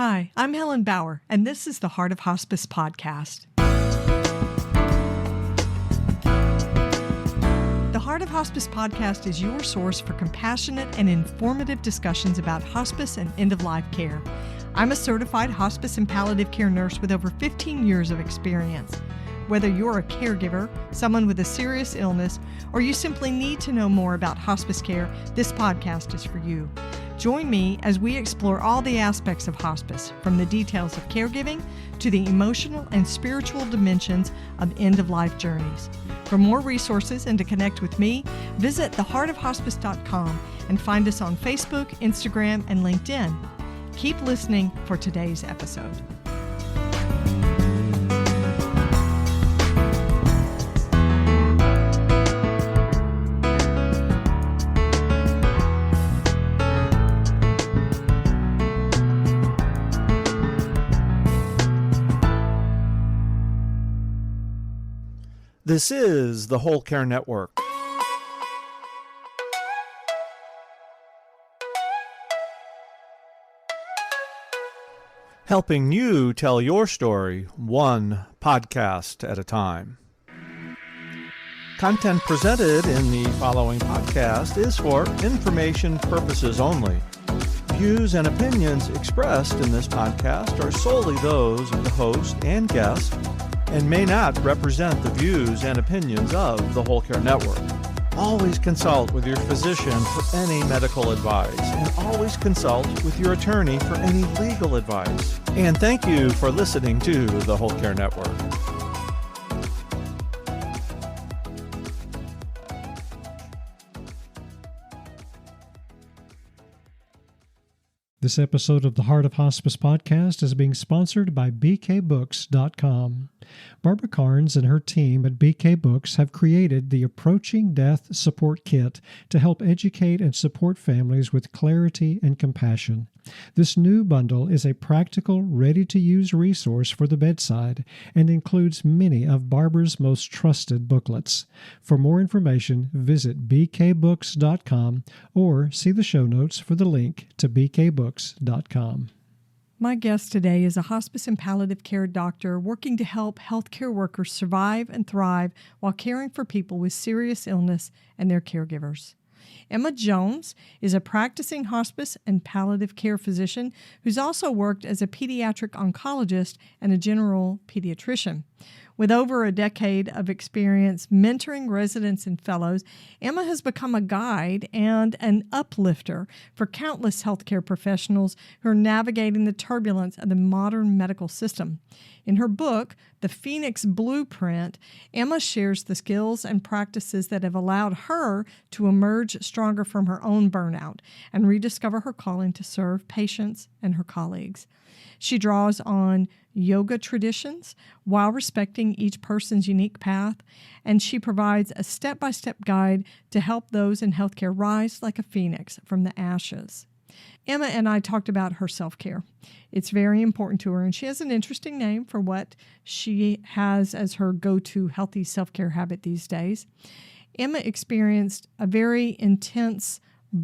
Hi, I'm Helen Bauer, and this is the Heart of Hospice podcast. The Heart of Hospice podcast is your source for compassionate and informative discussions about hospice and end-of-life care. I'm a certified hospice and palliative care nurse with over 15 years of experience. Whether you're a caregiver, someone with a serious illness, or you simply need to know more about hospice care, this podcast is for you. Join me as we explore all the aspects of hospice, from the details of caregiving to the emotional and spiritual dimensions of end-of-life journeys. For more resources and to connect with me, visit theheartofhospice.com and find us on Facebook, Instagram, and LinkedIn. Keep listening for today's episode. This is the Whole Care Network. Helping you tell your story one podcast at a time. Content presented in the following podcast is for information purposes only. Views and opinions expressed in this podcast are solely those of the host and guest and may not represent the views and opinions of the Whole Care Network. Always consult with your physician for any medical advice, and always consult with your attorney for any legal advice. And thank you for listening to the Whole Care Network. This episode of the Heart of Hospice podcast is being sponsored by bkbooks.com. Barbara Carnes and her team at BK Books have created the Approaching Death Support Kit to help educate and support families with clarity and compassion. This new bundle is a practical, ready-to-use resource for the bedside and includes many of Barbara's most trusted booklets. For more information, visit bkbooks.com or see the show notes for the link to bkbooks.com. My guest today is a hospice and palliative care doctor working to help healthcare workers survive and thrive while caring for people with serious illness and their caregivers. Emma Jones is a practicing hospice and palliative care physician who's also worked as a pediatric oncologist and a general pediatrician. With over a decade of experience mentoring residents and fellows, Emma has become a guide and an uplifter for countless healthcare professionals who are navigating the turbulence of the modern medical system. In her book, The Phoenix Blueprint, Emma shares the skills and practices that have allowed her to emerge stronger from her own burnout and rediscover her calling to serve patients and her colleagues. She draws on yoga traditions while respecting each person's unique path, and she provides a step-by-step guide to help those in healthcare rise like a phoenix from the ashes. Emma and I talked about her self-care. It's very important to her, and she has an interesting name for what she has as her go-to healthy self-care habit these days. Emma experienced a very intense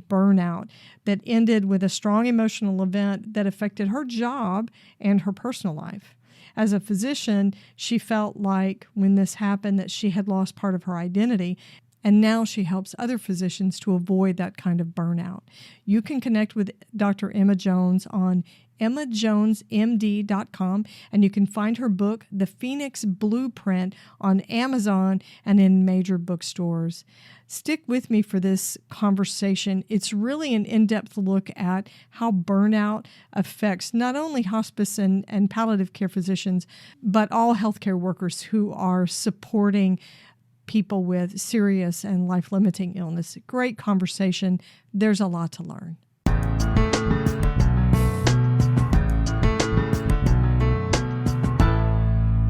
burnout that ended with a strong emotional event that affected her job and her personal life. As a physician, she felt like when this happened that she had lost part of her identity, and now she helps other physicians to avoid that kind of burnout. You can connect with Dr. Emma Jones on emmajonesmd.com, and you can find her book, The Phoenix Blueprint, on Amazon and in major bookstores. Stick with me for this conversation. It's really an in-depth look at how burnout affects not only hospice and palliative care physicians, but all healthcare workers who are supporting people with serious and life-limiting illness. Great conversation. There's a lot to learn.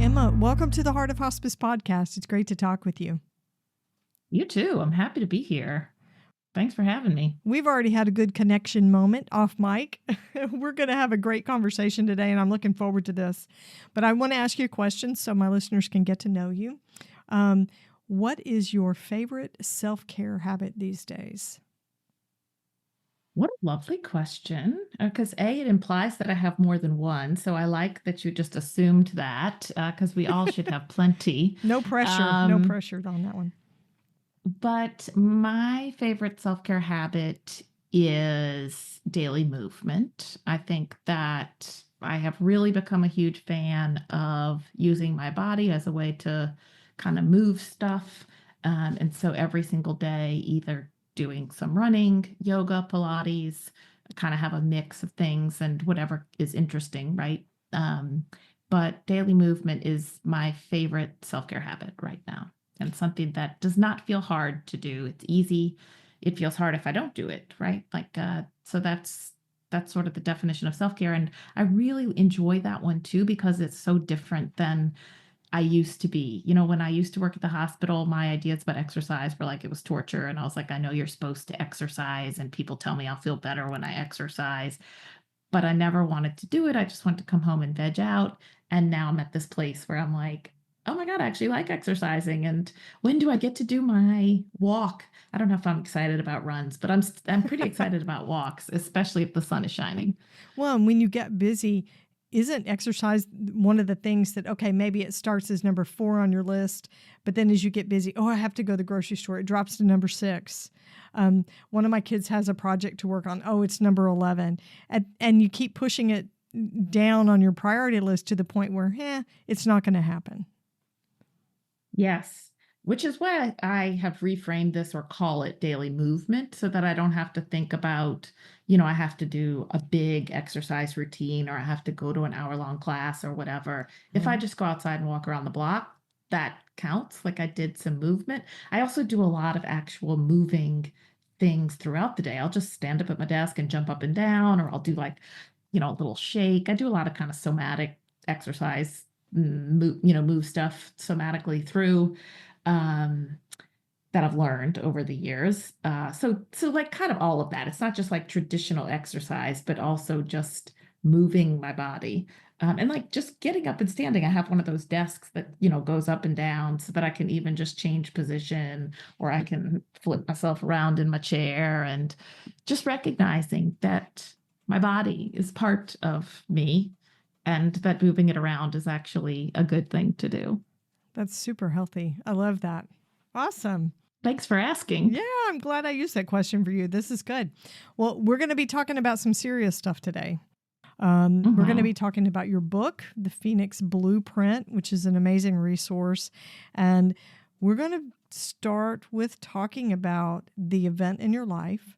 Emma, welcome to the Heart of Hospice podcast. It's great to talk with you. You too. I'm happy to be here. Thanks for having me. We've already had a good connection moment off mic. We're going to have a great conversation today, and I'm looking forward to this. But I want to ask you a question so my listeners can get to know you. What is your favorite self-care habit these days? What a lovely question. Because A, it implies that I have more than one. So I like that you just assumed that, because we all should have plenty. No pressure. No Um, pressure on that one. but my favorite self care habit is daily movement. I think that I have really become a huge fan of using my body as a way to kind of move stuff. And so every single day, either doing some running, yoga, Pilates, kind of have a mix of things and whatever is interesting, right? But daily movement is my favorite self care habit right now, and something that does not feel hard to do. It's easy. It feels hard if I don't do it, right? So that's sort of the definition of self-care. And I really enjoy that one too, because it's so different than I used to be. When I used to work at the hospital, my ideas about exercise were like it was torture. And I was like, I know you're supposed to exercise, and people tell me I'll feel better when I exercise, but I never wanted to do it. I just wanted to come home and veg out. And now I'm at this place where I'm like, oh my God, I actually like exercising. And when do I get to do my walk? I don't know if I'm excited about runs, but I'm pretty excited about walks, especially if the sun is shining. Well, and when you get busy, isn't exercise one of the things that, okay, maybe it starts as number 4 on your list, but then as you get busy, oh, I have to go to the grocery store, it drops to number 6. One of my kids has a project to work on. Oh, it's number 11. And you keep pushing it down on your priority list to the point where, it's not going to happen. Yes, which is why I have reframed this or call it daily movement, so that I don't have to think about, I have to do a big exercise routine, or I have to go to an hour-long class or whatever. If I just go outside and walk around the block, that counts. Like I did some movement. I also do a lot of actual moving things throughout the day. I'll just stand up at my desk and jump up and down, or I'll do like, a little shake. I do a lot of kind of somatic exercise, move stuff somatically through, um, that I've learned over the years. So like kind of all of that. It's not just like traditional exercise, but also just moving my body. And like just getting up and standing. I have one of those desks that, goes up and down so that I can even just change position, or I can flip myself around in my chair, and just recognizing that my body is part of me, and that moving it around is actually a good thing to do. That's super healthy. I love that. Awesome. Thanks for asking. Yeah, I'm glad I used that question for you. This is good. Well, we're going to be talking about some serious stuff today. We're going to be talking about your book, The Phoenix Blueprint, which is an amazing resource. And we're going to start with talking about the event in your life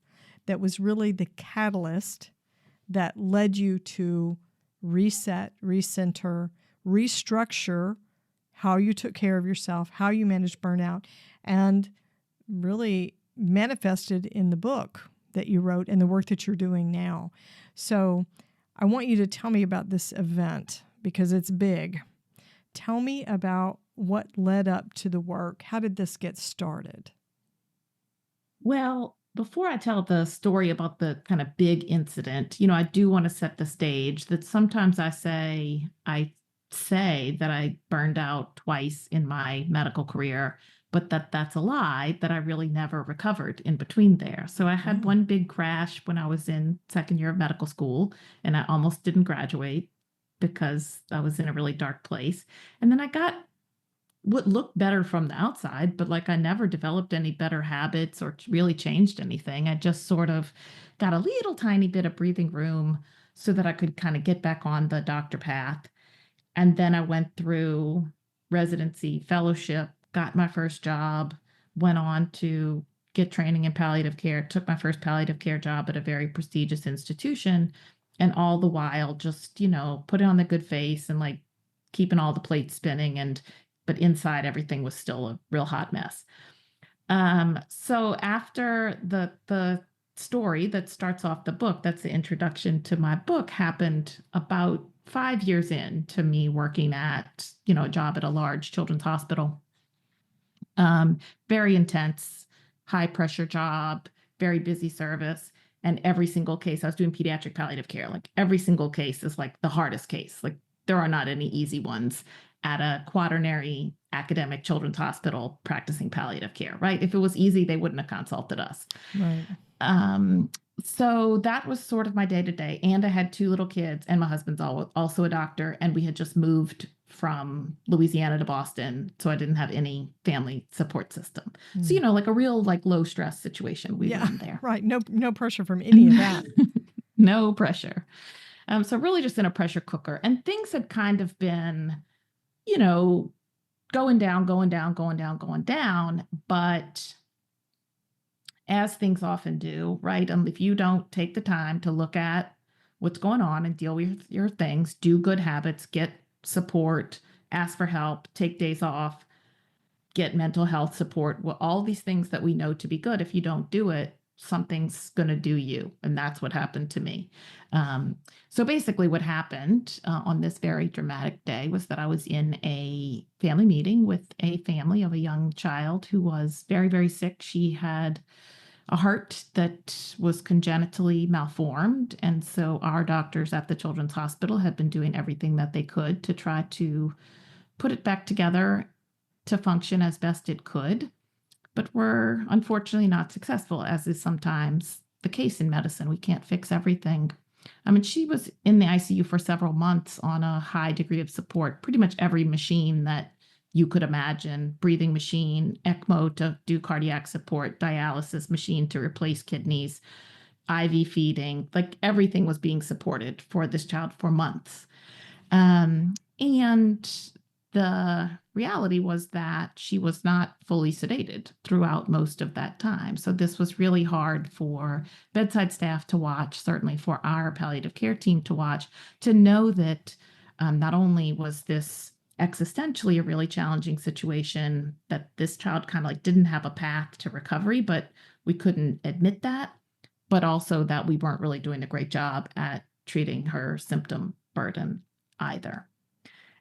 that was really the catalyst that led you to reset, recenter, restructure how you took care of yourself, how you managed burnout, and really manifested in the book that you wrote and the work that you're doing now. So I want you to tell me about this event because it's big. Tell me about what led up to the work. How did this get started? Well, before I tell the story about the kind of big incident, I do want to set the stage that sometimes I say that I burned out twice in my medical career, but that's a lie, that I really never recovered in between there. So I had one big crash when I was in second year of medical school, and I almost didn't graduate because I was in a really dark place. And then I got what looked better from the outside, but like I never developed any better habits or really changed anything. I just sort of got a little tiny bit of breathing room so that I could kind of get back on the doctor path. And then I went through residency, fellowship, got my first job, went on to get training in palliative care, took my first palliative care job at a very prestigious institution. And all the while, just, put it on the good face and like keeping all the plates spinning. But inside, everything was still a real hot mess. So after the story that starts off the book, that's the introduction to my book, happened about 5 years into me working at, a job at a large children's hospital. Very intense, high pressure job, very busy service. And every single case, I was doing pediatric palliative care. Like every single case is like the hardest case. Like there are not any easy ones at a quaternary academic children's hospital practicing palliative care, right? If it was easy, they wouldn't have consulted us. Right. So that was sort of my day to day. And I had two little kids, and my husband's also a doctor. And we had just moved from Louisiana to Boston. So I didn't have any family support system. So, like a real like low stress situation we were in there. Right. No pressure from any of that. No pressure. So really just in a pressure cooker. And things had kind of been, going down, going down, going down, going down. But as things often do, right? If you don't take the time to look at what's going on and deal with your things, do good habits, get support, ask for help, take days off, get mental health support, well, all these things that we know to be good, if you don't do it, something's going to do you. And that's what happened to me. So basically what happened on this very dramatic day was that I was in a family meeting with a family of a young child who was very, very sick. She had a heart that was congenitally malformed. And so our doctors at the Children's Hospital had been doing everything that they could to try to put it back together to function as best it could, but were unfortunately not successful, as is sometimes the case in medicine. We can't fix everything. I mean, she was in the ICU for several months on a high degree of support, pretty much every machine that you could imagine, breathing machine, ECMO to do cardiac support, dialysis machine to replace kidneys, IV feeding, like everything was being supported for this child for months. And the reality was that she was not fully sedated throughout most of that time. So this was really hard for bedside staff to watch, certainly for our palliative care team to watch, to know that not only was this existentially a really challenging situation, that this child kind of like didn't have a path to recovery, but we couldn't admit that, but also that we weren't really doing a great job at treating her symptom burden either.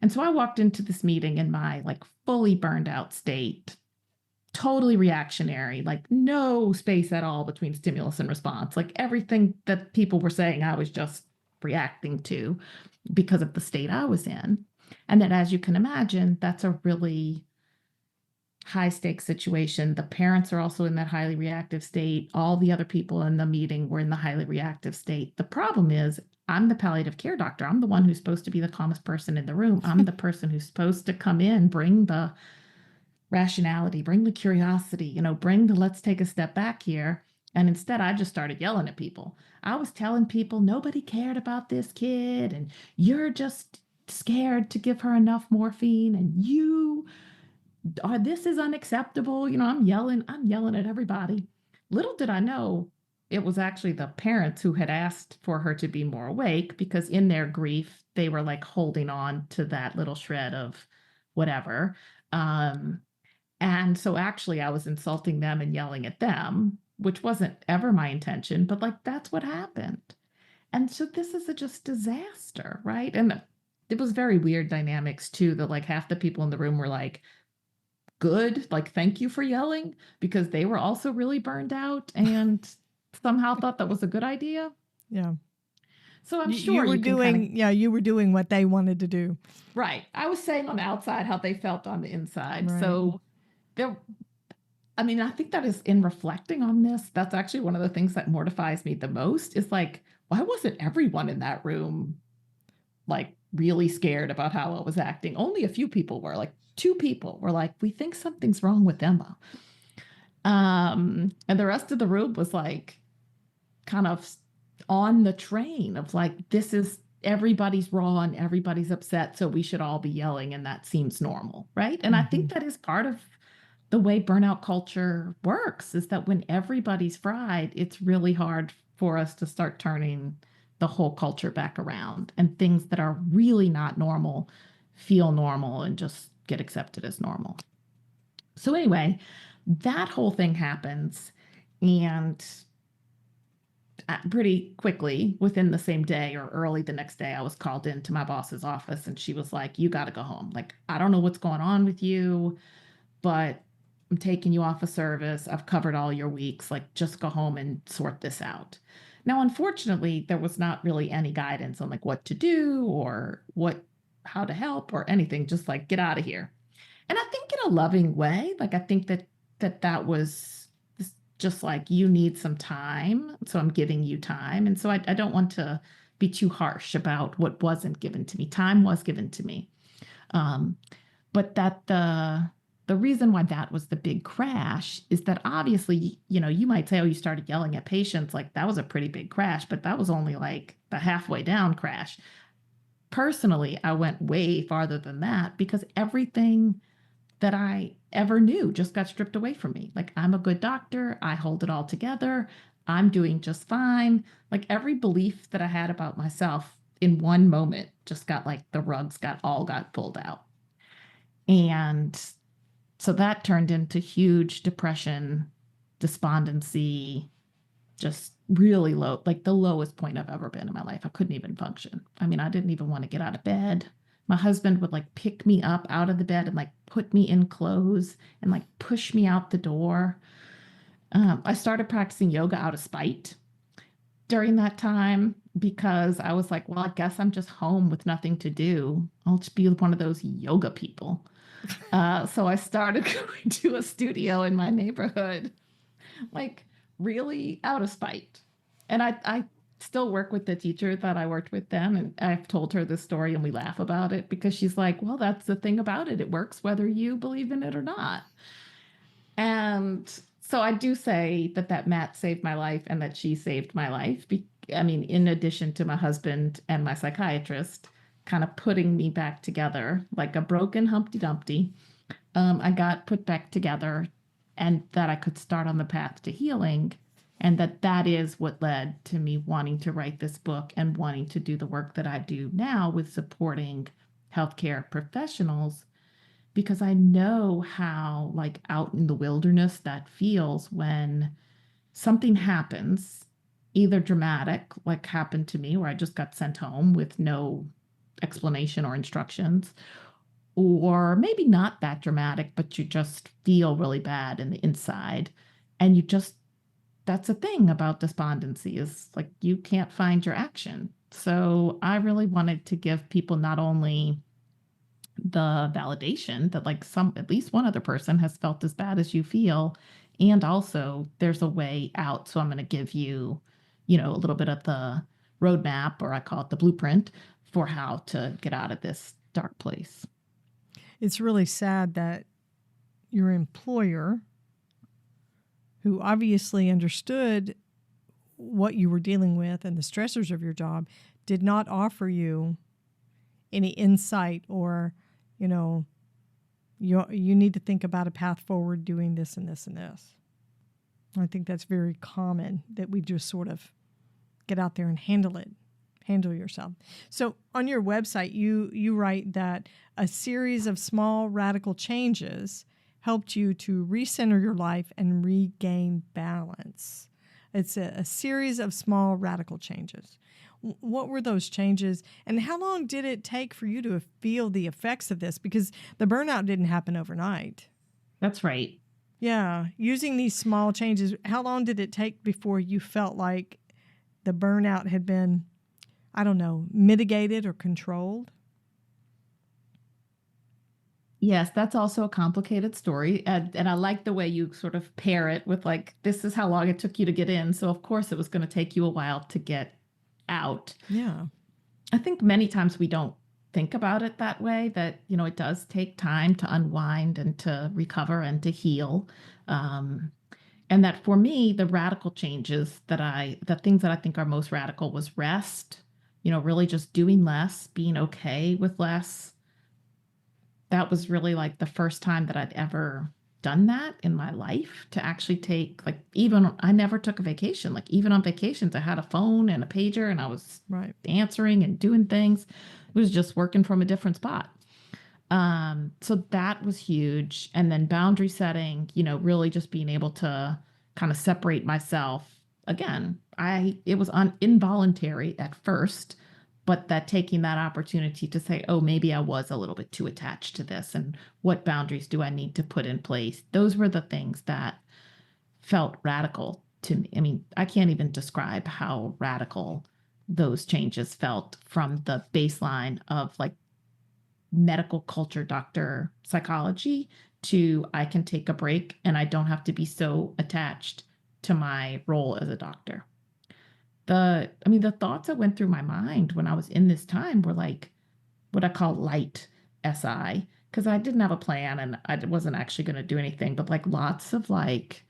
And so I walked into this meeting in my like fully burned out state, totally reactionary, like no space at all between stimulus and response. Like everything that people were saying, I was just reacting to because of the state I was in. And that, as you can imagine, that's a really high stakes situation. The parents are also in that highly reactive state. All the other people in the meeting were in the highly reactive state. The problem is, I'm the palliative care doctor. I'm the one who's supposed to be the calmest person in the room. I'm the person who's supposed to come in, bring the rationality, bring the curiosity, bring the let's take a step back here. And instead, I just started yelling at people. I was telling people nobody cared about this kid, and you're just scared to give her enough morphine, and this is unacceptable. I'm yelling at everybody. Little did I know it was actually the parents who had asked for her to be more awake, because in their grief, they were like holding on to that little shred of whatever. And so actually I was insulting them and yelling at them, which wasn't ever my intention, but like that's what happened. And so this is just disaster, right? And it was very weird dynamics too, that like half the people in the room were like, good, like thank you for yelling, because they were also really burned out and somehow thought that was a good idea. Yeah. So I'm sure you were doing what they wanted to do. Right. I was saying on the outside how they felt on the inside. Right. So I think that is, in reflecting on this, that's actually one of the things that mortifies me the most, is like, why wasn't everyone in that room like really scared about how I was acting? Only a few people were, like 2 people were like, we think something's wrong with Emma. And the rest of the room was like kind of on the train of like, this is, everybody's raw and everybody's upset, so we should all be yelling, and that seems normal, right? And I think that is part of the way burnout culture works, is that when everybody's fried, it's really hard for us to start turning the whole culture back around, and things that are really not normal feel normal and just get accepted as normal. So anyway, that whole thing happens, and pretty quickly within the same day or early the next day, I was called into my boss's office, and she was like, you got to go home. Like, I don't know what's going on with you, but I'm taking you off of service. I've covered all your weeks. Like, just go home and sort this out. Now, unfortunately, there was not really any guidance on like what to do or how to help or anything. Just like, get out of here. And I think in a loving way, like I think that was just like, you need some time, so I'm giving you time. And so I don't want to be too harsh about what wasn't given to me. Time was given to me. Um, but that the reason why that was the big crash is that obviously, you might say, oh, you started yelling at patients. Like, that was a pretty big crash, but that was only like the halfway down crash. Personally, I went way farther than that because everything that I ever knew just got stripped away from me. Like, I'm a good doctor. I hold it all together. I'm doing just fine. Like, every belief that I had about myself in one moment just got like the rugs got pulled out. And so that turned into huge depression, despondency, just really low, like the lowest point I've ever been in my life. I couldn't even function. I mean, I didn't even want to get out of bed. My husband would like pick me up out of the bed and like put me in clothes and like push me out the door. I started practicing yoga out of spite during that time because I was like, well, I guess I'm just home with nothing to do. I'll just be one of those yoga people. So I started going to a studio in my neighborhood, like really out of spite. And I still work with the teacher that I worked with then. And I've told her this story and we laugh about it because she's like, well, that's the thing about it. It works whether you believe in it or not. And so I do say that mat saved my life and that she saved my life. I mean, in addition to my husband and my psychiatrist kind of putting me back together like a broken Humpty Dumpty, I got put back together and that I could start on the path to healing. And that is what led to me wanting to write this book and wanting to do the work that I do now with supporting healthcare professionals, because I know how, like, out in the wilderness that feels when something happens, either dramatic, like happened to me, where I just got sent home with no explanation or instructions, or maybe not that dramatic, but you just feel really bad in the inside. And that's a thing about despondency, is like you can't find your action. So I really wanted to give people not only the validation that like at least one other person has felt as bad as you feel, and also there's a way out. So I'm going to give you, a little bit of the roadmap, or I call it the blueprint, for how to get out of this dark place. It's really sad that your employer, who obviously understood what you were dealing with and the stressors of your job, did not offer you any insight or, you need to think about a path forward doing this and this and this. I think that's very common, that we just sort of get out there and handle yourself. So on your website, you write that a series of small radical changes helped you to recenter your life and regain balance. It's a series of small radical changes. What were those changes, and how long did it take for you to feel the effects of this? Because the burnout didn't happen overnight. That's right. Yeah. Using these small changes, how long did it take before you felt like the burnout had been, I don't know, mitigated or controlled? Yes, that's also a complicated story. And I like the way you sort of pair it with like, this is how long it took you to get in. So of course it was going to take you a while to get out. Yeah. I think many times we don't think about it that way, that, it does take time to unwind and to recover and to heal. And that for me, the radical changes the things that I think are most radical was rest, really just doing less, being okay with less. That was really like the first time that I'd ever done that in my life, to actually take, like, I never took a vacation. Like, even on vacations, I had a phone and a pager and I was answering and doing things. It was just working from a different spot. So that was huge. And then boundary setting, really just being able to kind of separate myself. Again, it was involuntary at first, but that taking that opportunity to say, oh, maybe I was a little bit too attached to this, and what boundaries do I need to put in place? Those were the things that felt radical to me. I mean, I can't even describe how radical those changes felt, from the baseline of like medical culture, doctor psychology, to I can take a break and I don't have to be so attached to my role as a doctor. The thoughts that went through my mind when I was in this time were like what I call light SI, because I didn't have a plan and I wasn't actually going to do anything, but like lots of like,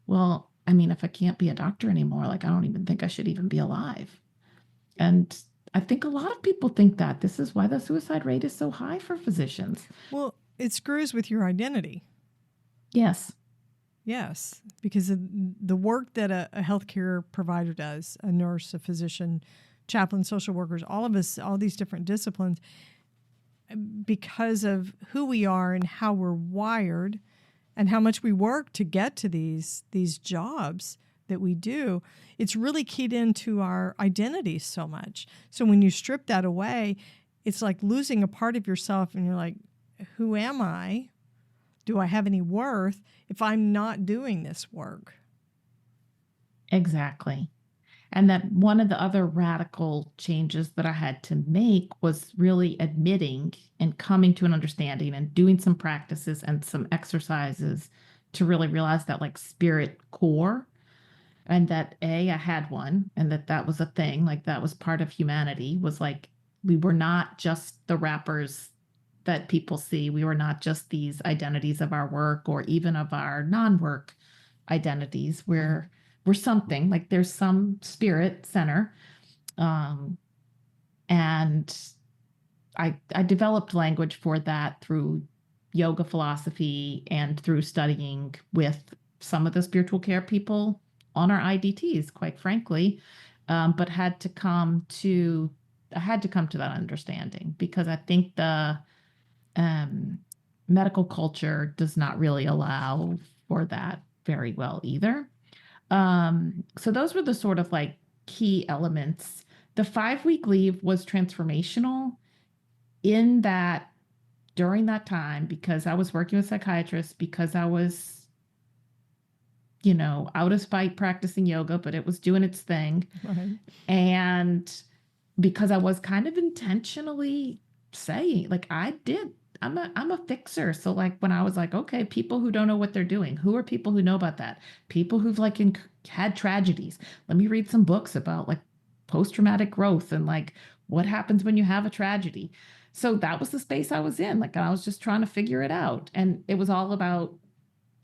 well, I mean, if I can't be a doctor anymore, like I don't even think I should even be alive. And I think a lot of people think that this is why the suicide rate is so high for physicians. Well, it screws with your identity. Yes. Yes, because of the work that a healthcare provider does, a nurse, a physician, chaplain, social workers, all of us, all these different disciplines, because of who we are and how we're wired and how much we work to get to these jobs that we do, it's really keyed into our identity so much. So when you strip that away, it's like losing a part of yourself and you're like, who am I? Do I have any worth if I'm not doing this work? Exactly. And that one of the other radical changes that I had to make was really admitting and coming to an understanding and doing some practices and some exercises to really realize that like spirit core, and that I had one, and that was a thing, like that was part of humanity, was like we were not just the wrappers that people see. We were not just these identities of our work or even of our non-work identities. We're something, like there's some spirit center. And I developed language for that through yoga philosophy and through studying with some of the spiritual care people on our IDTs, quite frankly, but I had to come to that understanding, because I think the medical culture does not really allow for that very well either. So those were the sort of like key elements. The 5-week leave was transformational in that during that time, because I was working with psychiatrists, because I was, out of spite practicing yoga, but it was doing its thing. Right. And because I was kind of intentionally saying, like, I'm a fixer. So like when I was like, okay, people who don't know what they're doing, who are people who know about that? People who've like had tragedies. Let me read some books about like post-traumatic growth and like what happens when you have a tragedy. So that was the space I was in. Like I was just trying to figure it out. And it was all about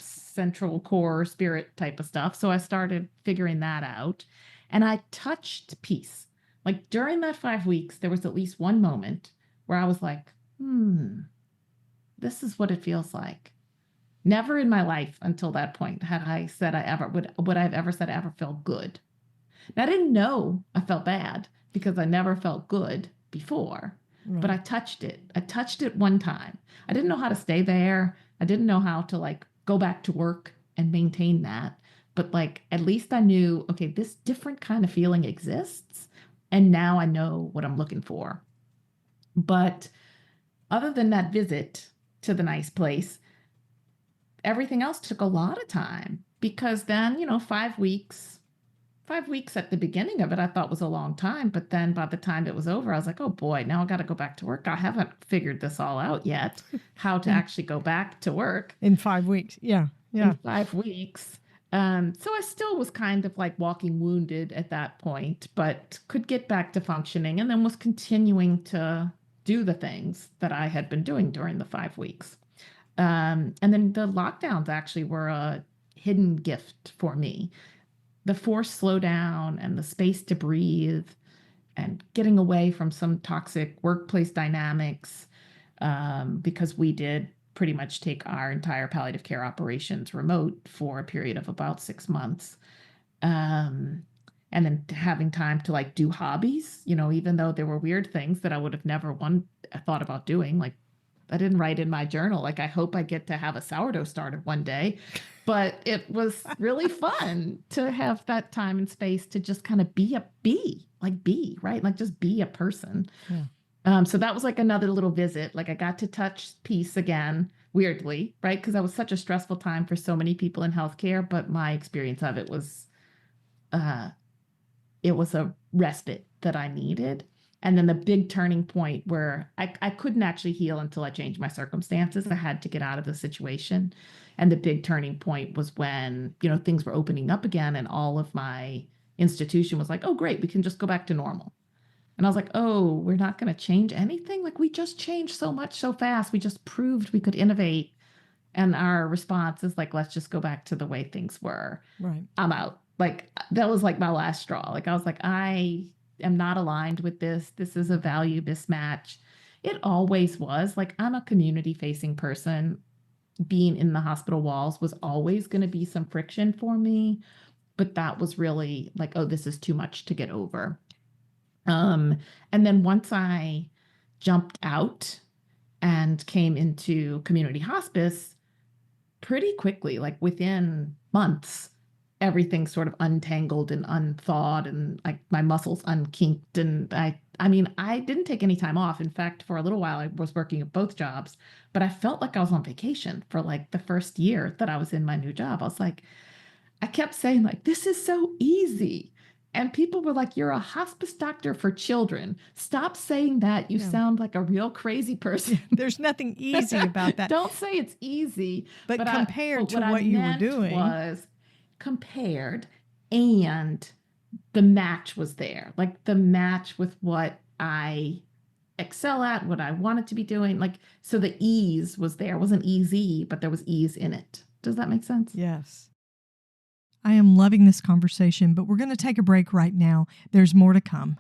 central core spirit type of stuff. So I started figuring that out, and I touched peace. Like during that 5 weeks, there was at least one moment where I was like, this is what it feels like. Never in my life until that point had I said would I have ever said I ever felt good. And I didn't know I felt bad because I never felt good before, but I touched it. I touched it one time. I didn't know how to stay there. I didn't know how to like go back to work and maintain that. But like, at least I knew, okay, this different kind of feeling exists. And now I know what I'm looking for. But other than that visit to the nice place, everything else took a lot of time, because then, 5 weeks at the beginning of it, I thought was a long time. But then by the time it was over, I was like, oh boy, now I got to go back to work. I haven't figured this all out yet, how to actually go back to work. In 5 weeks. Yeah. Yeah. In 5 weeks. So I still was kind of like walking wounded at that point, but could get back to functioning, and then was continuing to do the things that I had been doing during the 5 weeks. And then the lockdowns actually were a hidden gift for me. The forced slowdown and the space to breathe and getting away from some toxic workplace dynamics, because we did pretty much take our entire palliative care operations remote for a period of about 6 months. And then having time to like do hobbies, even though there were weird things that I would have never thought about doing. Like I didn't write in my journal, like, I hope I get to have a sourdough starter one day. But it was really fun to have that time and space to just kind of be, right? Like just be a person. Yeah. So that was like another little visit. Like I got to touch peace again, weirdly, right? Because that was such a stressful time for so many people in healthcare. But my experience of it was a respite that I needed. And then the big turning point where I couldn't actually heal until I changed my circumstances. I had to get out of the situation. And the big turning point was when, things were opening up again and all of my institution was like, oh, great, we can just go back to normal. And I was like, oh, we're not going to change anything? Like, we just changed so much so fast. We just proved we could innovate. And our response is like, let's just go back to the way things were. Right. I'm out. Like, that was like my last straw. Like, I was like, I am not aligned with this. This is a value mismatch. It always was. Like, I'm a community facing person. Being in the hospital walls was always going to be some friction for me. But that was really like, oh, this is too much to get over. And then once I jumped out and came into community hospice, pretty quickly, like within months, everything sort of untangled and unthawed and like my muscles unkinked. And I mean, I didn't take any time off. In fact, for a little while, I was working at both jobs, but I felt like I was on vacation for like the first year that I was in my new job. I was like, I kept saying like, this is so easy. And people were like, you're a hospice doctor for children. Stop saying that. You sound like a real crazy person. There's nothing easy about that. Don't say it's easy. But compared to what you were doing. Was compared, and the match was there. Like the match with what I excel at, what I wanted to be doing. Like, so the ease was there. It wasn't easy, but there was ease in it. Does that make sense? Yes. I am loving this conversation, but we're going to take a break right now. There's more to come.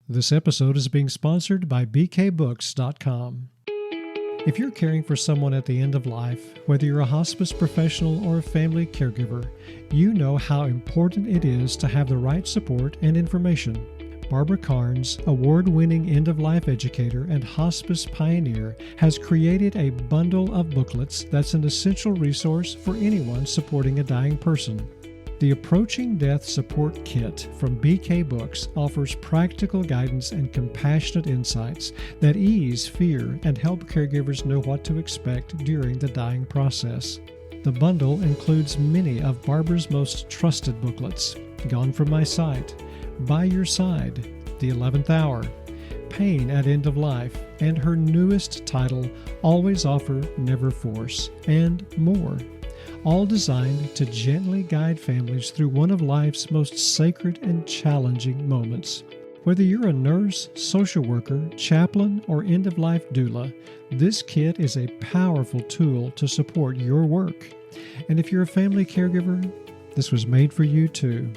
This episode is being sponsored by bkbooks.com. If you're caring for someone at the end of life, whether you're a hospice professional or a family caregiver, you know how important it is to have the right support and information. Barbara Carnes, award-winning end-of-life educator and hospice pioneer, has created a bundle of booklets that's an essential resource for anyone supporting a dying person. The Approaching Death Support Kit from BK Books offers practical guidance and compassionate insights that ease fear and help caregivers know what to expect during the dying process. The bundle includes many of Barbara's most trusted booklets: Gone From My Sight, By Your Side, The 11th Hour, Pain at End of Life, and her newest title, Always Offer, Never Force, and more. All designed to gently guide families through one of life's most sacred and challenging moments. Whether you're a nurse, social worker, chaplain, or end-of-life doula, this kit is a powerful tool to support your work. And if you're a family caregiver, this was made for you too.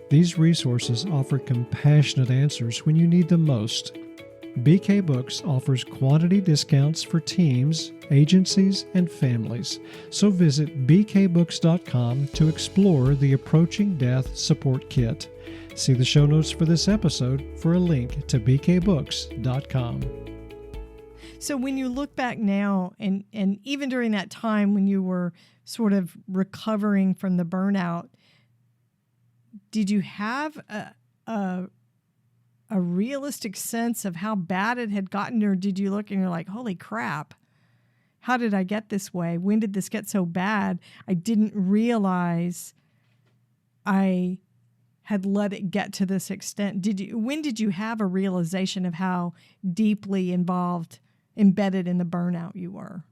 These resources offer compassionate answers when you need them most. BK Books offers quantity discounts for teams, agencies, and families. So visit bkbooks.com to explore the Approaching Death Support Kit. See the show notes for this episode for a link to bkbooks.com. So when you look back now, and even during that time when you were sort of recovering from the burnout, did you have a realistic sense of how bad it had gotten, or did you look and you're like, holy crap, how did I get this way? When did this get so bad? I didn't realize I had let it get to this extent. When did you have a realization of how deeply embedded in the burnout you were?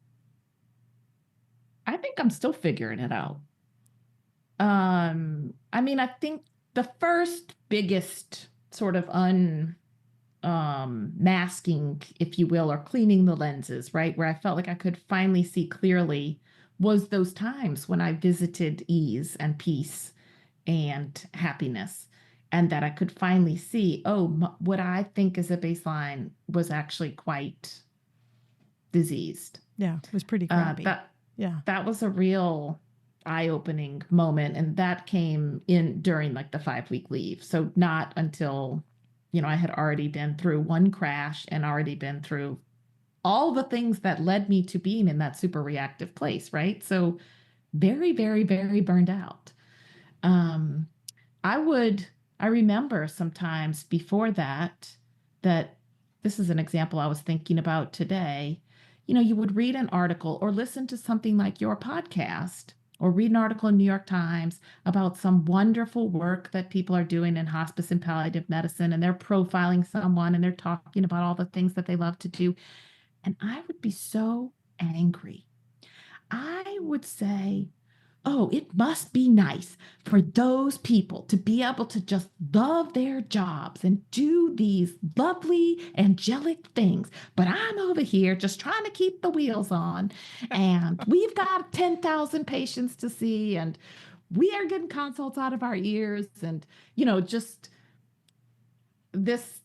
I think I'm still figuring it out. I mean, I think the first biggest sort of masking, if you will, or cleaning the lenses, right, where I felt like I could finally see clearly, was those times when I visited ease and peace and happiness, and that I could finally see, what I think is a baseline was actually quite diseased. Yeah, it was pretty crappy. That was a real eye-opening moment, and that came in during like the 5-week leave. So not until, I had already been through one crash and already been through all the things that led me to being in that super reactive place, right? So very, very, very burned out. I remember sometimes before that this is an example I was thinking about today. You would read an article or listen to something like your podcast, or read an article in New York Times about some wonderful work that people are doing in hospice and palliative medicine, and they're profiling someone and they're talking about all the things that they love to do. And I would be so angry. I would say, oh, it must be nice for those people to be able to just love their jobs and do these lovely, angelic things. But I'm over here just trying to keep the wheels on. And we've got 10,000 patients to see, and we are getting consults out of our ears. And, just this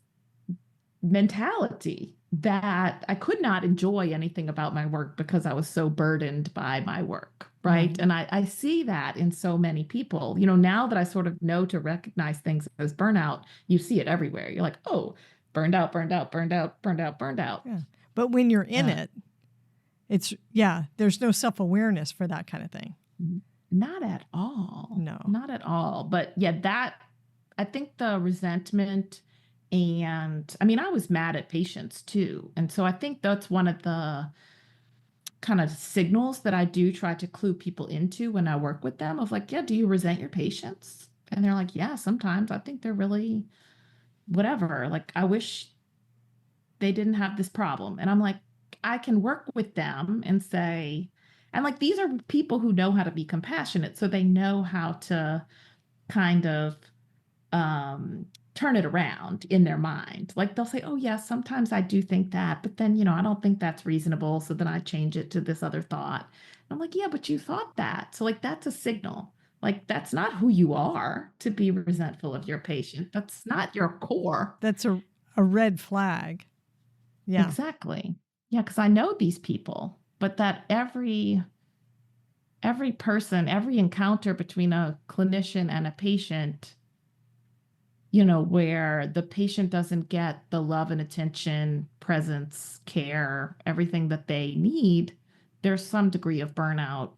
mentality that I could not enjoy anything about my work because I was so burdened by my work. Right. Mm-hmm. And I see that in so many people, now that I sort of know to recognize things as burnout, you see it everywhere. You're like, oh, burned out, burned out, burned out, burned out, burned out. Yeah. But when you're in it, there's no self-awareness for that kind of thing. Not at all. No. Not at all. But yeah, I think the resentment, and I mean, I was mad at patients too. And so I think that's one of the kind of signals that I do try to clue people into when I work with them of like, yeah, do you resent your patients? And they're like, yeah, sometimes. I think they're really whatever. Like, I wish they didn't have this problem. And I'm like, I can work with them and say, and like, these are people who know how to be compassionate. So they know how to kind of turn it around in their mind. Like, they'll say, oh yeah, sometimes I do think that, but then, I don't think that's reasonable. So then I change it to this other thought. And I'm like, yeah, but you thought that. So like, that's a signal. Like, that's not who you are to be resentful of your patient. That's not your core. That's a red flag. Yeah. Exactly. Yeah. Cause I know these people, but that every person, every encounter between a clinician and a patient, where the patient doesn't get the love and attention, presence, care, everything that they need, there's some degree of burnout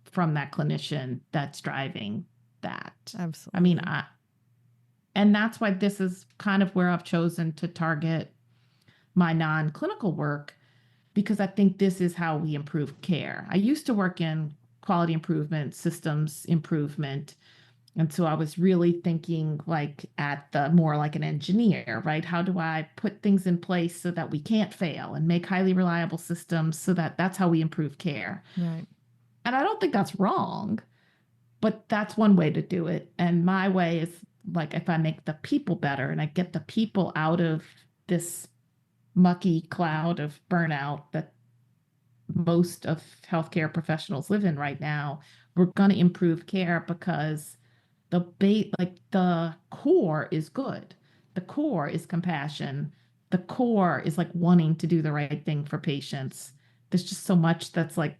from that clinician that's driving that. Absolutely. I mean, and that's why this is kind of where I've chosen to target my non-clinical work, because I think this is how we improve care. I used to work in quality improvement, systems improvement. And so I was really thinking like at the more like an engineer, right? How do I put things in place so that we can't fail and make highly reliable systems so that that's how we improve care? Right. And I don't think that's wrong, but that's one way to do it. And my way is like, if I make the people better and I get the people out of this mucky cloud of burnout that most of healthcare professionals live in right now, we're going to improve care because the core is good. The core is compassion. The core is like wanting to do the right thing for patients. There's just so much that's like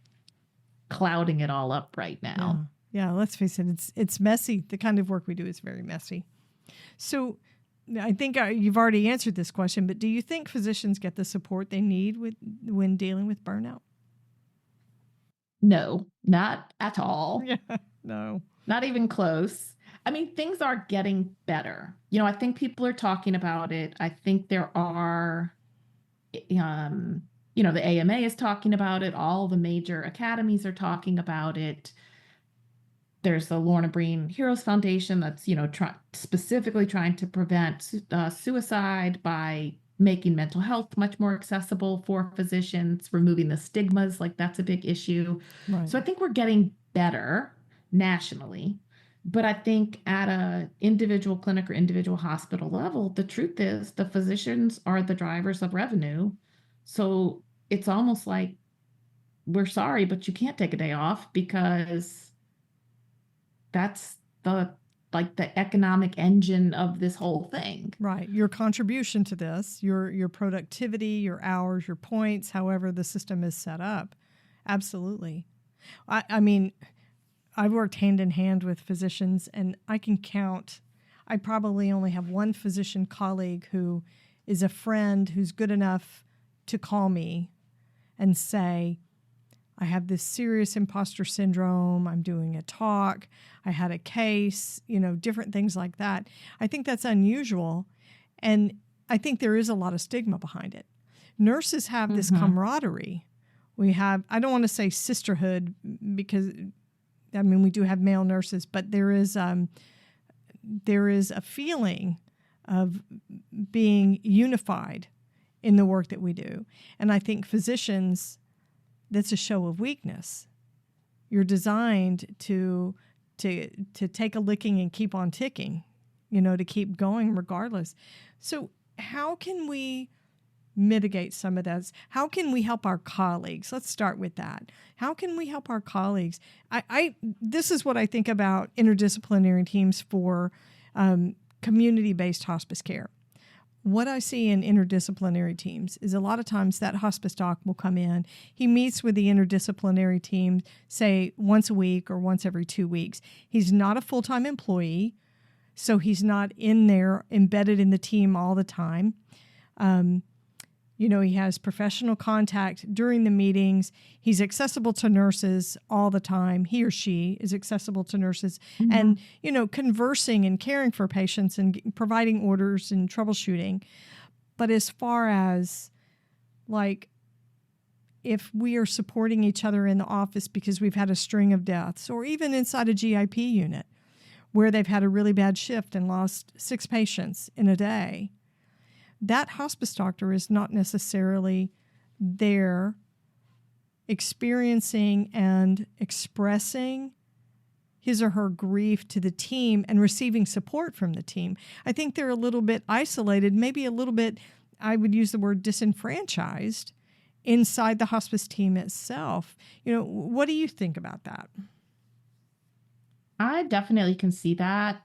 clouding it all up right now. Yeah, let's face it, it's messy. The kind of work we do is very messy. So I think you've already answered this question, but do you think physicians get the support they need when dealing with burnout? No, not at all. Yeah, no. Not even close. I mean, things are getting better. I think people are talking about it. I think there are, the AMA is talking about it. All the major academies are talking about it. There's the Lorna Breen Heroes Foundation that's, specifically trying to prevent suicide by making mental health much more accessible for physicians, removing the stigmas. Like, that's a big issue. Right. So I think we're getting better nationally. But I think at a individual clinic or individual hospital level, the truth is the physicians are the drivers of revenue. So it's almost like, we're sorry, but you can't take a day off because that's the economic engine of this whole thing. Right. Your contribution to this, your productivity, your hours, your points, however the system is set up. Absolutely. I mean, I've worked hand in hand with physicians, and I can count. I probably only have one physician colleague who is a friend who's good enough to call me and say, I have this serious imposter syndrome. I'm doing a talk. I had a case, different things like that. I think that's unusual. And I think there is a lot of stigma behind it. Nurses have this camaraderie. We have, I don't want to say sisterhood because I mean, we do have male nurses, but there is a feeling of being unified in the work that we do. And I think physicians, that's a show of weakness. You're designed to take a licking and keep on ticking, to keep going regardless. So how can we mitigate some of those? How can we help our colleagues? Let's start with that. How can we help our colleagues? This is what I think about interdisciplinary teams for community-based hospice care. What I see in interdisciplinary teams is a lot of times that hospice doc will come in. He meets with the interdisciplinary team, say, once a week or once every 2 weeks. He's not a full-time employee, so he's not in there embedded in the team all the time. He has professional contact during the meetings. He's accessible to nurses all the time. He or she is accessible to nurses. And, conversing and caring for patients and providing orders and troubleshooting. But as far as, if we are supporting each other in the office because we've had a string of deaths, or even inside a GIP unit where they've had a really bad shift and lost 6 patients in a day, that hospice doctor is not necessarily there experiencing and expressing his or her grief to the team and receiving support from the team. I think they're a little bit isolated, maybe a little bit, I would use the word disenfranchised inside the hospice team itself. What do you think about that? I definitely can see that.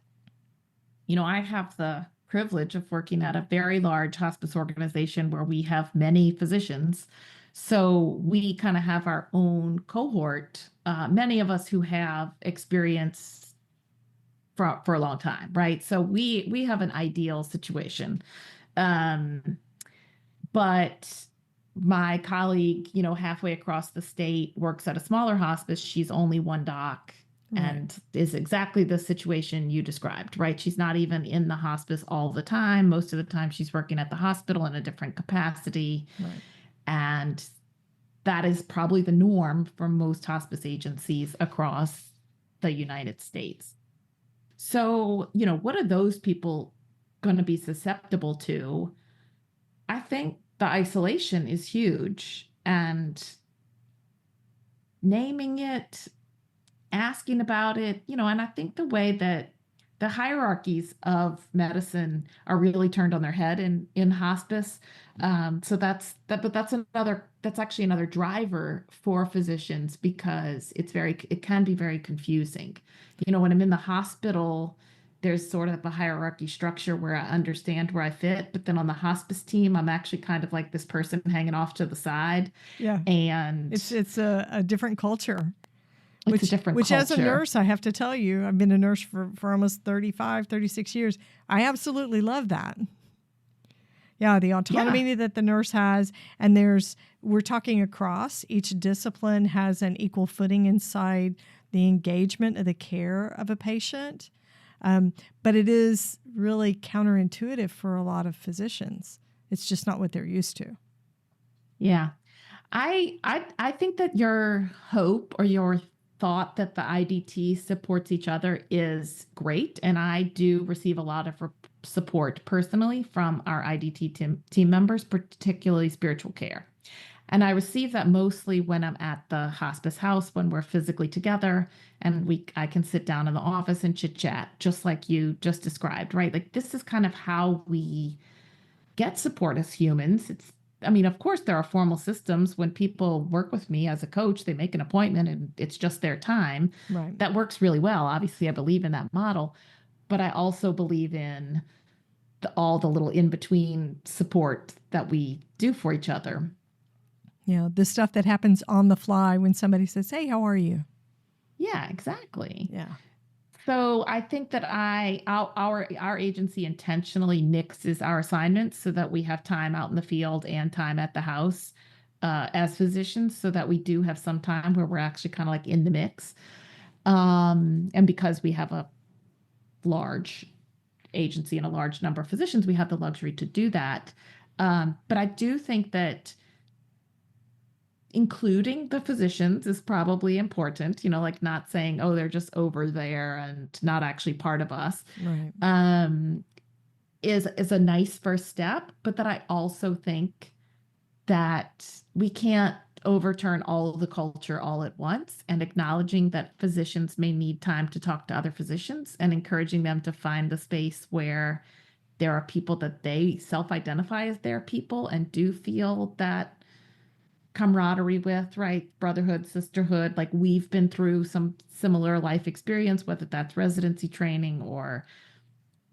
I have the privilege of working at a very large hospice organization where we have many physicians. So we kind of have our own cohort, many of us who have experience for a long time, right? So we have an ideal situation. But my colleague, halfway across the state works at a smaller hospice. She's only one doc. Right. And is exactly the situation you described, right? She's not even in the hospice all the time. Most of the time she's working at the hospital in a different capacity. Right. And that is probably the norm for most hospice agencies across the United States. So, what are those people going to be susceptible to? I think the isolation is huge, and naming it, asking about it, and I think the way that the hierarchies of medicine are really turned on their head in hospice. So that's actually another driver for physicians, because it can be very confusing. When I'm in the hospital, there's sort of a hierarchy structure where I understand where I fit, but then on the hospice team, I'm actually kind of like this person hanging off to the side. Yeah. And it's a different culture. It's a different culture. As a nurse, I have to tell you, I've been a nurse for almost 35, 36 years. I absolutely love that. Yeah, the autonomy that the nurse has, and we're talking across, each discipline has an equal footing inside the engagement of the care of a patient. But it is really counterintuitive for a lot of physicians. It's just not what they're used to. Yeah. I think that your hope or your thought that the IDT supports each other is great. And I do receive a lot of support personally from our IDT team members, particularly spiritual care. And I receive that mostly when I'm at the hospice house, when we're physically together, and I can sit down in the office and chit chat, just like you just described, right? Like, this is kind of how we get support as humans. Of course, there are formal systems. When people work with me as a coach, they make an appointment and it's just their time. Right. That works really well. Obviously, I believe in that model, but I also believe in all the little in-between support that we do for each other. The stuff that happens on the fly when somebody says, "Hey, how are you?" Yeah, exactly. Yeah. So I think that our agency intentionally mixes our assignments so that we have time out in the field and time at the house as physicians, so that we do have some time where we're actually kind of like in the mix. And because we have a large agency and a large number of physicians, we have the luxury to do that. But I do think that including the physicians is probably important, like not saying, oh, they're just over there and not actually part of us, Right. is a nice first step. But that I also think that we can't overturn all of the culture all at once, and acknowledging that physicians may need time to talk to other physicians and encouraging them to find the space where there are people that they self-identify as their people and do feel that camaraderie with, right? Brotherhood, sisterhood, like we've been through some similar life experience, whether that's residency training or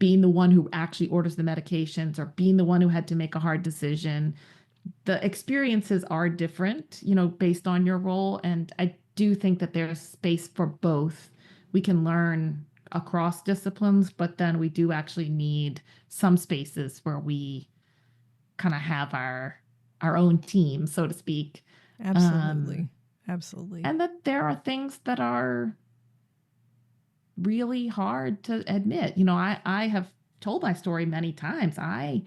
being the one who actually orders the medications or being the one who had to make a hard decision. The experiences are different, based on your role. And I do think that there's space for both. We can learn across disciplines, but then we do actually need some spaces where we kind of have our own team, so to speak. Absolutely. Absolutely. And that there are things that are really hard to admit. I have told my story many times. I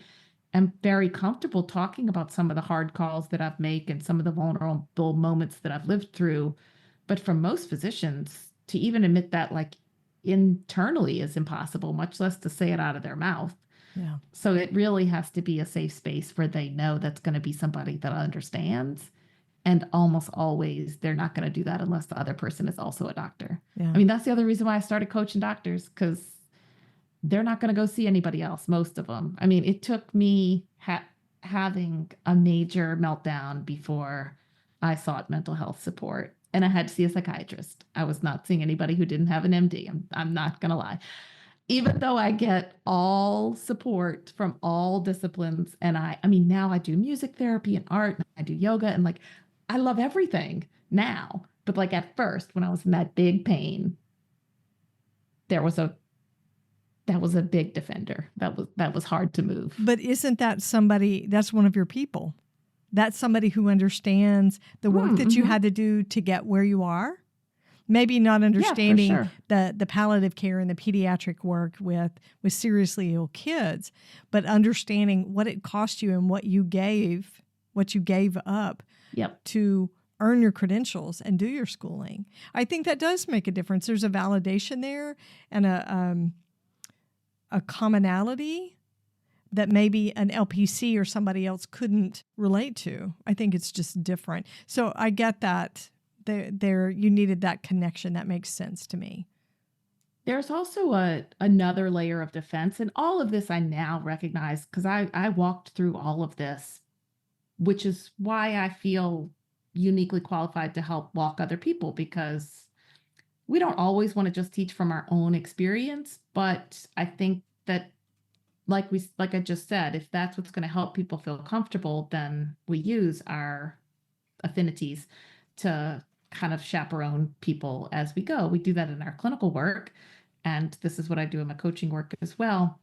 am very comfortable talking about some of the hard calls that I've made and some of the vulnerable moments that I've lived through. But for most physicians, to even admit that like internally is impossible, much less to say it out of their mouth. Yeah. So it really has to be a safe space where they know that's going to be somebody that understands. And almost always they're not going to do that unless the other person is also a doctor. Yeah. I mean, that's the other reason why I started coaching doctors, because they're not going to go see anybody else, most of them. I mean, it took me having a major meltdown before I sought mental health support. And I had to see a psychiatrist. I was not seeing anybody who didn't have an MD. I'm not going to lie. Even though I get all support from all disciplines, and I mean, now I do music therapy and art, and I do yoga, and like, I love everything now. But like at first, when I was in that big pain, that was a big defender. That was hard to move. But isn't that somebody, that's one of your people? That's somebody who understands the work that you had to do to get where you are? Maybe not understanding the palliative care and the pediatric work with seriously ill kids, but understanding what it cost you and what you gave up to earn your credentials and do your schooling. I think that does make a difference. There's a validation there and a commonality that maybe an LPC or somebody else couldn't relate to. I think it's just different. So I get that. There you needed that connection. That makes sense to me. There's also another layer of defense, and all of this I now recognize because I walked through all of this, which is why I feel uniquely qualified to help walk other people, because we don't always want to just teach from our own experience, but I think that like I just said, if that's what's going to help people feel comfortable, then we use our affinities to kind of chaperone people as we go. We do that in our clinical work, and this is what I do in my coaching work as well.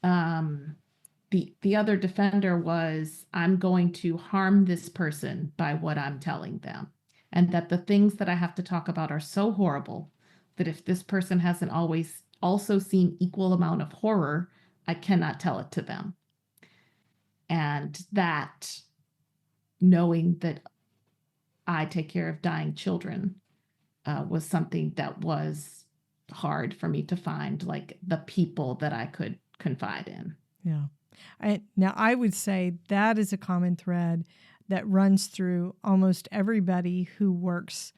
The other defender was, I'm going to harm this person by what I'm telling them, and that the things that I have to talk about are so horrible that if this person hasn't always also seen equal amount of horror, I cannot tell it to them. And that knowing that I take care of dying children was something that was hard for me to find, like the people that I could confide in. Yeah. Now, I would say that is a common thread that runs through almost everybody who works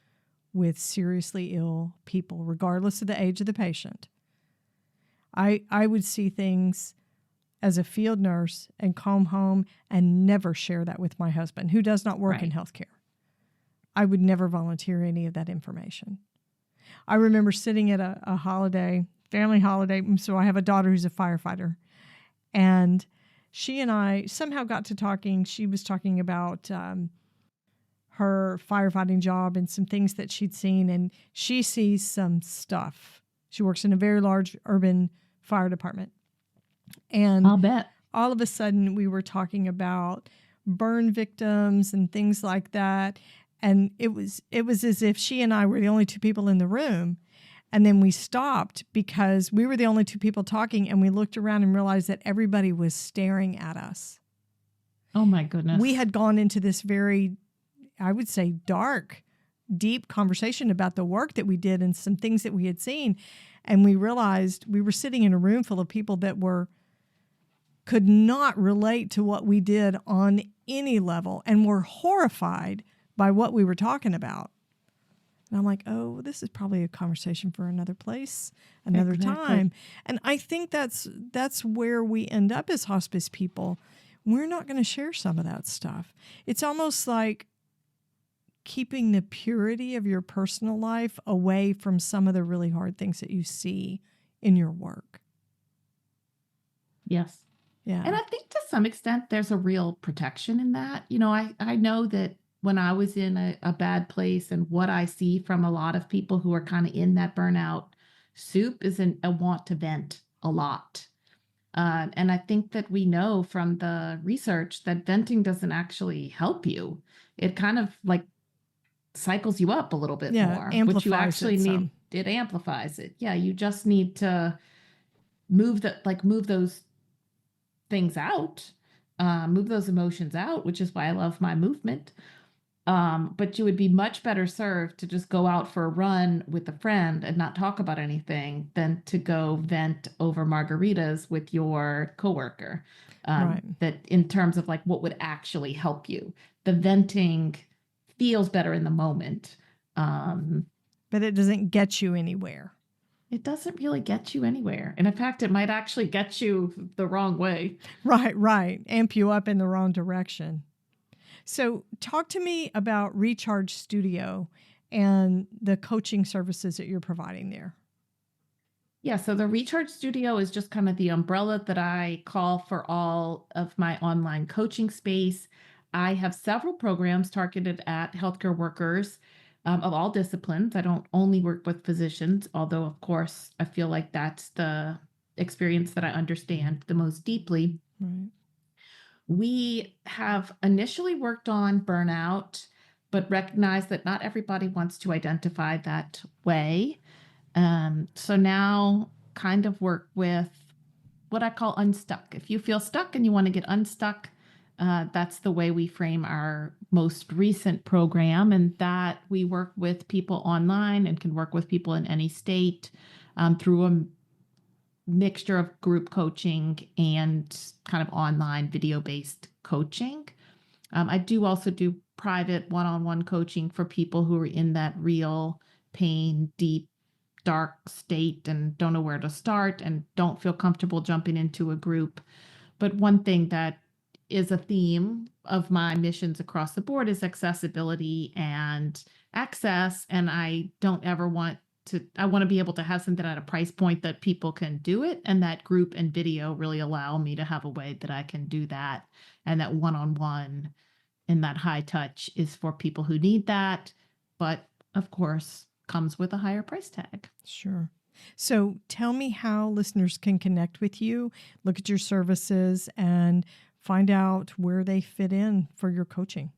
with seriously ill people, regardless of the age of the patient. I would see things as a field nurse and come home and never share that with my husband, who does not work in healthcare. I would never volunteer any of that information. I remember sitting at a holiday, family holiday. So I have a daughter who's a firefighter. And she and I somehow got to talking. She was talking about her firefighting job and some things that she'd seen. And she sees some stuff. She works in a very large urban fire department. And I'll bet. All of a sudden we were talking about burn victims and things like that. And it was as if she and I were the only two people in the room. And then we stopped because we were the only two people talking, and we looked around and realized that everybody was staring at us. Oh my goodness. We had gone into this very I would say, dark, deep conversation about the work that we did and some things that we had seen. And we realized we were sitting in a room full of people that could not relate to what we did on any level and were horrified by what we were talking about. And I'm like, oh, this is probably a conversation for another place, another time. And I think that's where we end up as hospice people. We're not going to share some of that stuff. It's almost like keeping the purity of your personal life away from some of the really hard things that you see in your work. Yes. Yeah. And I think to some extent there's a real protection in that. You know, I know that when I was in a bad place, and what I see from a lot of people who are kind of in that burnout soup is a want to vent a lot. And I think that we know from the research that venting doesn't actually help you. It kind of like cycles you up a little bit more, which you actually need. It amplifies it. Yeah, you just need to move those things out, move those emotions out, which is why I love my movement. But you would be much better served to just go out for a run with a friend and not talk about anything than to go vent over margaritas with your coworker. Right. That in terms of like what would actually help you. The venting feels better in the moment. But it doesn't get you anywhere. It doesn't really get you anywhere. And in fact, it might actually get you the wrong way. Right. Amp you up in the wrong direction. So talk to me about Recharge Studio and the coaching services that you're providing there. Yeah, so the Recharge Studio is just kind of the umbrella that I call for all of my online coaching space. I have several programs targeted at healthcare workers of all disciplines. I don't only work with physicians, although, of course, I feel like that's the experience that I understand the most deeply. Right. We have initially worked on burnout, but recognize that not everybody wants to identify that way. So now kind of work with what I call unstuck. If you feel stuck and you want to get unstuck, that's the way we frame our most recent program, and that we work with people online and can work with people in any state through a mixture of group coaching and kind of online video-based coaching. I do also do private one-on-one coaching for people who are in that real pain, deep, dark state and don't know where to start and don't feel comfortable jumping into a group. But one thing that is a theme of my missions across the board is accessibility and access. And I don't ever want I want to be able to have something at a price point that people can do it. And that group and video really allow me to have a way that I can do that. And that one-on-one and that high touch is for people who need that. But of course, comes with a higher price tag. Sure. So tell me how listeners can connect with you, look at your services, and find out where they fit in for your coaching.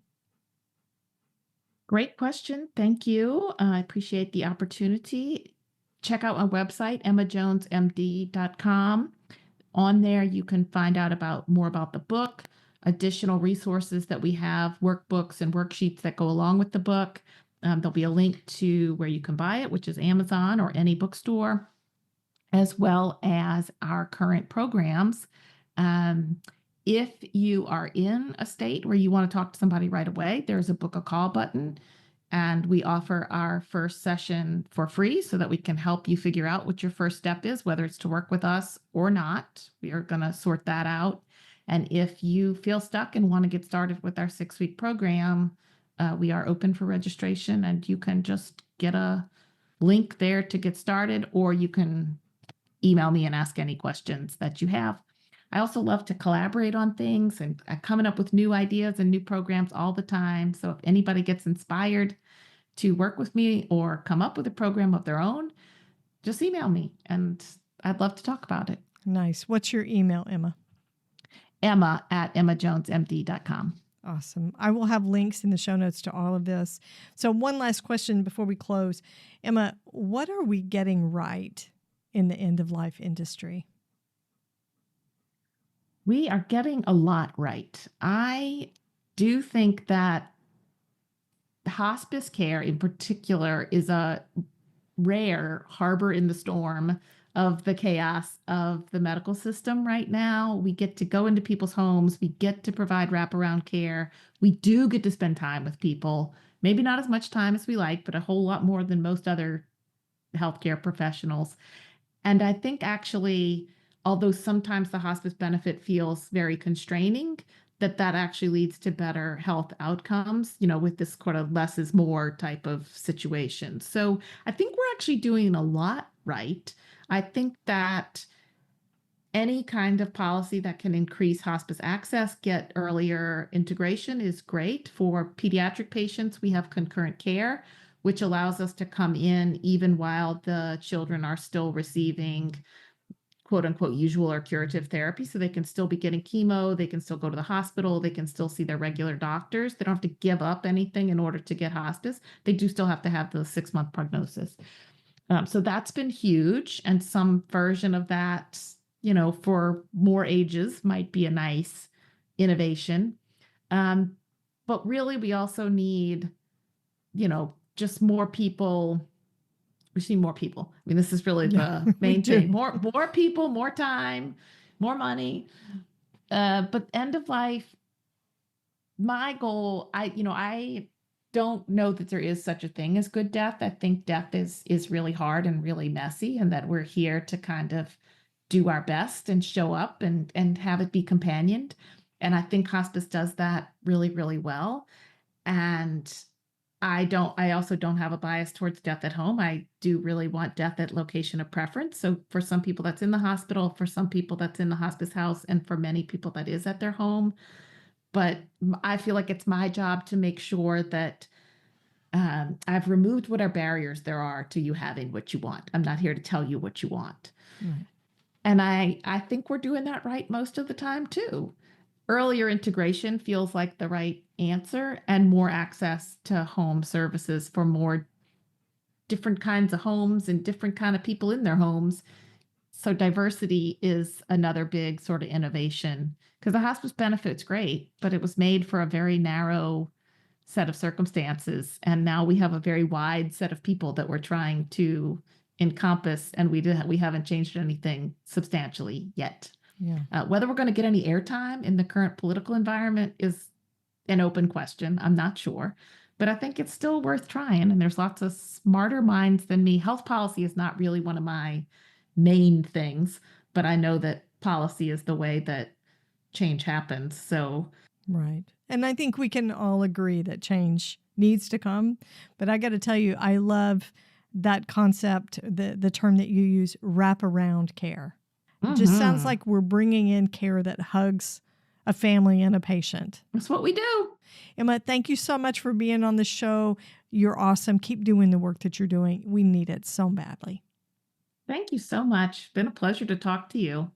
Great question. Thank you. I appreciate the opportunity. Check out my website, emmajonesmd.com. On there, you can find out more about the book, additional resources that we have, workbooks and worksheets that go along with the book. There'll be a link to where you can buy it, which is Amazon or any bookstore, as well as our current programs. If you are in a state where you want to talk to somebody right away, there's a book a call button, and we offer our first session for free so that we can help you figure out what your first step is, whether it's to work with us or not. We are going to sort that out. And if you feel stuck and want to get started with our 6-week program, we are open for registration, and you can just get a link there to get started, or you can email me and ask any questions that you have. I also love to collaborate on things, and I'm coming up with new ideas and new programs all the time. So if anybody gets inspired to work with me or come up with a program of their own, just email me, and I'd love to talk about it. Nice. What's your email, Emma? Emma@emmajonesmd.com. Awesome. I will have links in the show notes to all of this. So one last question before we close. Emma, what are we getting right in the end-of-life industry? We are getting a lot right. I do think that hospice care in particular is a rare harbor in the storm of the chaos of the medical system right now. We get to go into people's homes. We get to provide wraparound care. We do get to spend time with people. Maybe not as much time as we like, but a whole lot more than most other healthcare professionals. And I think actually, although sometimes the hospice benefit feels very constraining, that actually leads to better health outcomes, with this sort of less is more type of situation. So I think we're actually doing a lot right. I think that any kind of policy that can increase hospice access, get earlier integration is great. For pediatric patients, we have concurrent care, which allows us to come in even while the children are still receiving quote unquote usual or curative therapy. So they can still be getting chemo, they can still go to the hospital, they can still see their regular doctors. They don't have to give up anything in order to get hospice. They do still have to have the 6-month prognosis. So that's been huge. And some version of that, for more ages might be a nice innovation. But really, we also need, just more people. We see more people. I mean, this is really the main thing. More people, more time, more money. But end of life, my goal, I don't know that there is such a thing as good death. I think death is really hard and really messy, and that we're here to kind of do our best and show up and have it be companioned. And I think hospice does that really, really well. And I also don't have a bias towards death at home. I do really want death at location of preference. So for some people that's in the hospital, for some people that's in the hospice house, and for many people that is at their home. But I feel like it's my job to make sure that I've removed whatever barriers there are to you having what you want. I'm not here to tell you what you want. Right. And I think we're doing that right most of the time too. Earlier integration feels like the right answer, and more access to home services for more different kinds of homes and different kind of people in their homes. So diversity is another big sort of innovation, because the hospice benefit's great, but it was made for a very narrow set of circumstances. And now we have a very wide set of people that we're trying to encompass, and we haven't changed anything substantially yet. Yeah. Whether we're going to get any airtime in the current political environment is an open question. I'm not sure, but I think it's still worth trying. And there's lots of smarter minds than me. Health policy is not really one of my main things, but I know that policy is the way that change happens. So, right. And I think we can all agree that change needs to come. But I got to tell you, I love that concept, the term that you use, wraparound care. It just sounds like we're bringing in care that hugs a family and a patient. That's what we do. Emma, thank you so much for being on the show. You're awesome. Keep doing the work that you're doing. We need it so badly. Thank you so much. Been a pleasure to talk to you.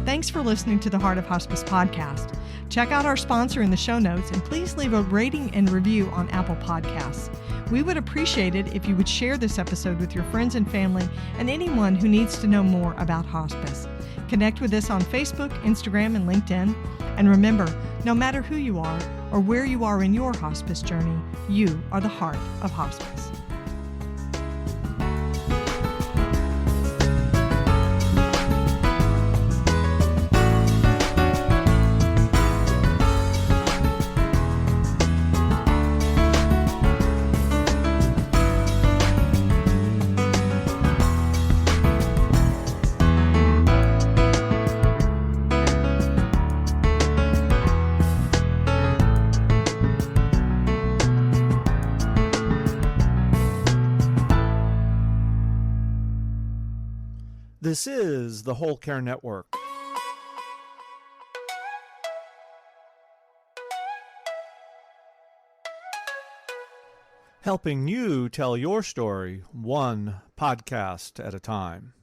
Thanks for listening to the Heart of Hospice podcast. Check out our sponsor in the show notes, and please leave a rating and review on Apple Podcasts. We would appreciate it if you would share this episode with your friends and family and anyone who needs to know more about hospice. Connect with us on Facebook, Instagram, and LinkedIn. And remember, no matter who you are or where you are in your hospice journey, you are the heart of hospice. This is the Whole Care Network. Helping you tell your story one podcast at a time.